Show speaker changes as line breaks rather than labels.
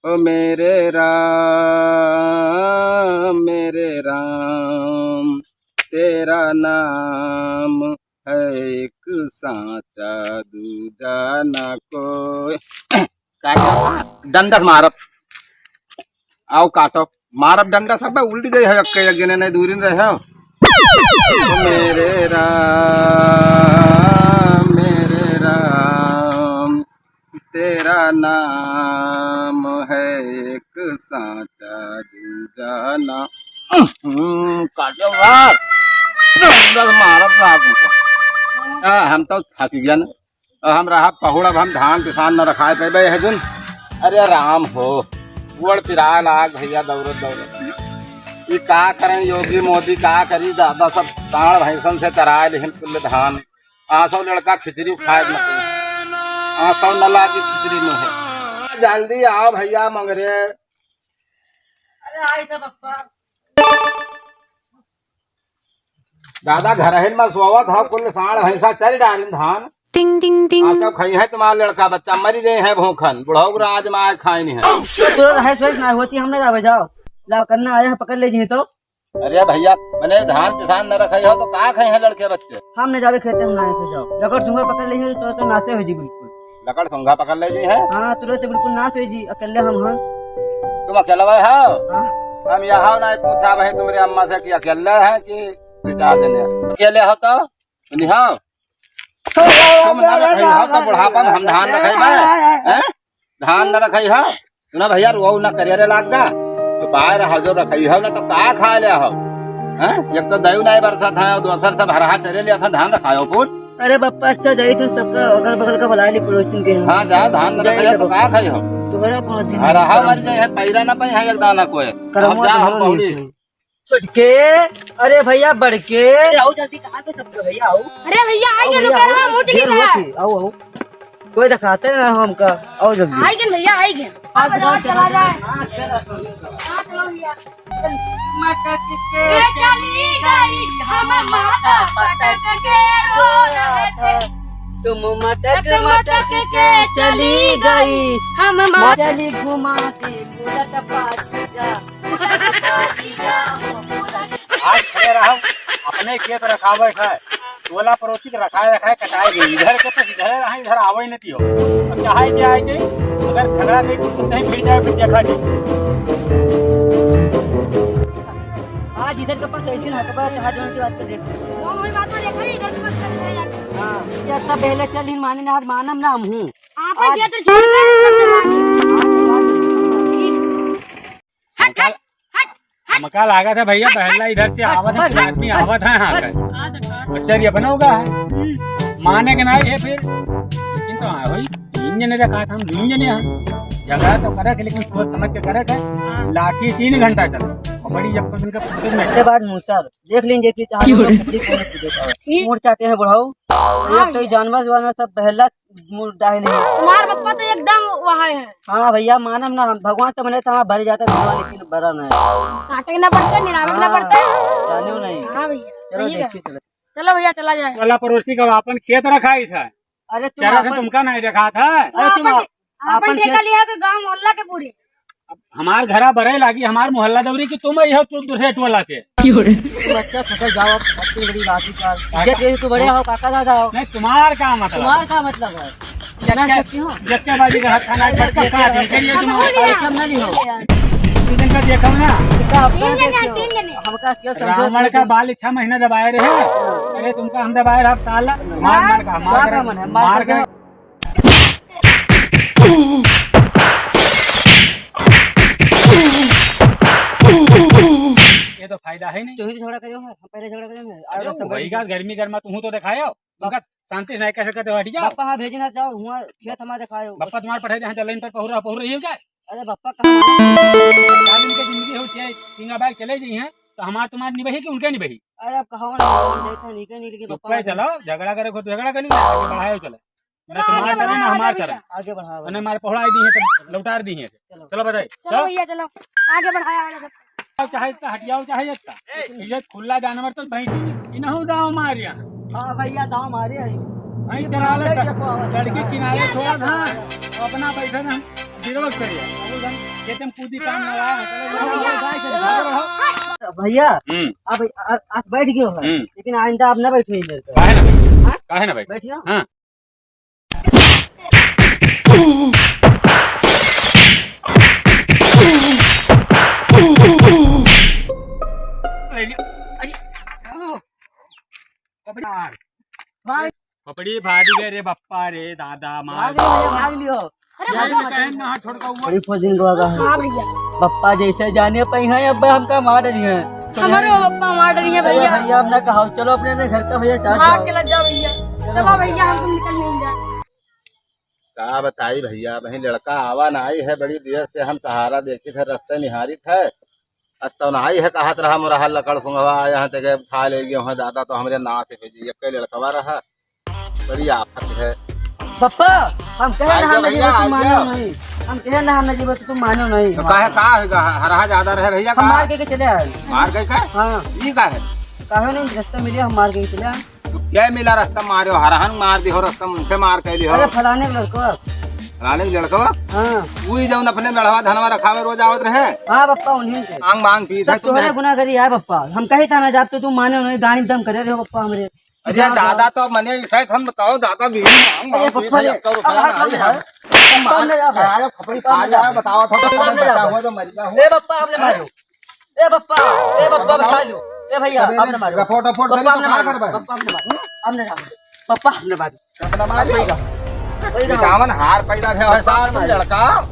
ओ मेरे राम तेरा नाम है एक साचा दूजा ना कोई। काटो डंडा से मारब आओ काटो मारब डंडा सब उल्टी गई है अक्के गिने नहीं दूरी रहे हो। ओ मेरे राम तेरा नाम है एक साचा दूजा ना काटो मार डंडा से मारब साहब। हम तो थक गया न हम रहा पहुड़ब हम धान किसान न रखाए पे है जुन। अरे राम हो उड़ पिरा लाग भैया दौड़त दौड़त ये का करें योगी मोदी का करी दादा सब ताड़ भैंसन से चराए लेकिन कुल धान आसो लड़का खिचड़ी खाए मत आसो नला की खिचड़ी में है। जल्दी आओ भैया मंगरे।
अरे आई था पप्पा
दादा घर है में सोवत हो कुल साड़ भैंसा चल डाल धान
टिंग टिंग टिंग
तो खाई है तुम्हारा लड़का बच्चा मरी गए है भूखन बुढ़ाऊ राज मार खाई नहीं है।
तो रहे सोच ना होती हमने जावे जाओ लाओ करना आया पकड़ ले जी तो।
अरे भैया मैंने धान किसान न रखे हो तो का खाए हैं लड़के बच्चे।
हमने जावे खेते में ना जाओ लकड़ सुंगा पकड़ ले तो नासे हो जी बिल्कुल।
लकड़ सुंगा पकड़ ले जी है
हाँ तुरंत बिल्कुल नाश हो जी अकेले हम हाँ।
तुम अकेला हो
हाँ।
हम यहाँ नहीं पूछा भाई तुम्हारी अम्मा से कि अकेले है कि विचार देने अकेले हो तो निहा तुम न रखे हो तो बुढ़ापा में हम धान रखे धान न रखे हो ना भैया रो न करियर लागगा छुपाए रहो जो रखी हो ना तो का खा ले हो। एक तो दयु नहीं बरसत है और दूसर सब हरा चले लिया था धान रखायो पुत।
अरे बप्पा अच्छा जाई तो सबका अगल बगल का बुला ली पड़ोसन के।
हाँ जा धान न रखे तो का खाई हो
तुम्हारा पाँच दिन
हरा मर जाए है पैरा ना पे है एक दाना कोई हम जा हम पहुंची
छुटके। अरे भैया बढ़ के आओ जल्दी कहाँ पे सब भैया आओ।
अरे भैया आएंगे लोग
आओ आओ कोई दिखाते ना हमका आओ जल्दी
आएंगे भैया आएंगे चला जाए
मटक के
चली गई हम माता पटक के रो रहे थे
तुम मटक मटक के चली गई
हम
चली घुमा के बुलट पाती जा।
आज खड़े रहो अपने खेत रखावे है टोला पड़ोसी के रखाए कटाए गई इधर के पास इधर रहा इधर आवे नहीं हो अब चाहे जाए गई अगर झगड़ा गई तो नहीं भिड़ जाए फिर देखा नहीं।
आज इधर के पास ऐसी ना कबा जहां जोन की बात कर देखो
कौन वही बात में देखा इधर के पास चले जाएंगे।
हां ये सब पहले चल इन माने ना आज मानम ना हम हूं
आपन जे तो छोड़ कर सब जवानी हट हट हट
हमका लगा था भैया पहला इधर से आवत है आदमी आवत है यहाँ का अच्छा ये अपना होगा है माने के नहीं है फिर लेकिन तो हाँ भाई 3 जने देखा था हम 2 जने हैं झगड़ा तो करे लेकिन सोच समझ के करे थे लाठी 3 घंटा चला और बड़ी जब उनका पुत्र में
के बाद मूसर देख लीजिए कि चाहे मोड़ चाटे हैं बुढ़ाऊ एक तो जानवर जानवर सब पहला मुड़ डाले हैं
तुम्हार पप्पा तो एकदम वहाँ है।
हाँ भैया मानम ना भगवान तो मने तो भर जाता धुआं लेकिन भरा ना
काटे ना पड़ता निरावे पड़ता है।
जाने नहीं।
हाँ भैया
चलो देखिए चलो
चलो भैया चला जाए।
टोला पड़ोसी का अपन खेत रखा ही था
अरे
चरा था तुमका नहीं देखा था।
अरे तुम
आपन ठेका लिया के गांव मोहल्ला के पूरे
हमार घरा बरे लागी हमार मोहल्ला दौरी की तुम ही हो तुम दूसरे टोला से
तुम अच्छा फसल जाओ अपनी बड़ी लाठी पर इज्जत के तू बड़े हो काका दादा हो
नहीं तुम्हार का मतलब
तुम्हार का मतलब है
जत्ते बाजी का हाथ खाना पड़ता का करिए तुम
कम ना नहीं हो
दिन का देखो ना
तीन जने
हमका क्या समझो
रावण का बाल 6 महीना दबाए रहे अरे तुमका हम दबाए रहा ताला मार का मन है मार का ये तो फायदा है नहीं
तू ही झगड़ा करियो हम पहले झगड़ा करेंगे
वही का गर्मी गर्मा तू तो दिखायो तुमका शांति नहीं कैसे करते हट जाओ
पापा हाँ भेजना जाओ हुआ खेत हमारा दिखाओ
बप्पा तुम्हारे पढ़े हैं लाइन पर पहुर रही हो क्या
अरे बप्पा कहाँ
इनके जिंदगी हो चाहे किंगा बाइक चले गई हैं तो हमार तुम्हारी निभाई कि उनके निभाई
अरे अब कहाँ नहीं लेकिन
चुप चलो झगड़ा करे को तो झगड़ा करी आगे बढ़ाओ चले ना तुम्हारा करे ना हमार करे
आगे बढ़ाओ
मैंने हमारे पढ़ाई दी है तो लौटार दी है चलो बताइए
चलो भैया चलो आगे बढ़ाया वाला सब
चाहे इतना हटियाओ चाहे इतना इज्जत खुला जानवर तो भाई इनहू दाव मार यहाँ
हाँ भैया दाव मारे
भाई चला ले सड़क के किनारे थोड़ा था अपना बैठे ना दिरोग करिए खेतम कूदी काम ना रहा
भैया अब आप बैठ गए हो लेकिन आइंदा आप न बैठिए इधर तो।
काहे ना भाई
बैठिए
हाँ कपड़ी भारी गए रे बप्पा रे दादा मार
भाग लियो
ना छोड़ का हुआ
बड़ी फौजिन को आगा
हाँ भैया
पप्पा जैसे जाने पे हैं अब हमका मार रही हैं
हमारे पप्पा मार रही है भैया
भैया अब ना कहा चलो अपने अपने घर का भैया
भाग के लग जा भैया चलो भैया हम तुम निकल नहीं जाए
का बताई भैया वही लड़का आवा ना आई है बड़ी देर से हम सहारा देखी थे रास्ते निहारी थे अस्तवन आई है कहत रहा मोरा लकड़ सुंगवा यहाँ तक खा ले गए वहाँ दादा तो हमारे ना से भेजी एक लड़कवा रहा बड़ी आफत है
पप्पा हम कहे ना हम
भैया,
तुम मानो
आइए।
नहीं हम कहे ना हम जीव तुम मानो नहीं
तो काहे का होगा हरा ज्यादा रहे भैया
हम
का
मार के चले आए
मार गए का
हाँ
ये का है
कहे नहीं रास्ता मिले हम मार के चले आए
क्या मिला रास्ता मारो हरहन मार दी हो रास्ता मुझे मार के लियो
अरे फलाने के लड़को
रानी के लड़कवा
हाँ
वही जौन अपने मेढ़वा धनवा रखा में रोज आवत रहे
हाँ पप्पा उन्हीं से
आंग मांग पी था
सब तुम्हारे गुनाह करी है पप्पा हम कहे था ना जाते तुम मानो नहीं गाड़ी दम करे रहे हो पप्पा हमारे
अरे दादा तो मने शायद हम बताओ दादा भी मांग
अरे
मांग पी
पप्पा
था
ये-
एक
अब हाथ
रुपया
में
ना
ले जाओ।
आया खपड़ी खा जाए बताओ था तो बचा हुआ तो मर गया
ए पप्पा आपने मारो ए पप्पा बचा लो ए भैया आपने मारो
रफोट रफोट
पप्पा
करी
आपने
तो
मारो
क्या
पप्पा आपने मारो आपने मारो पप्पा आपने मारो
अपना मारियो जावन हार पैदा भया है सार में लड़का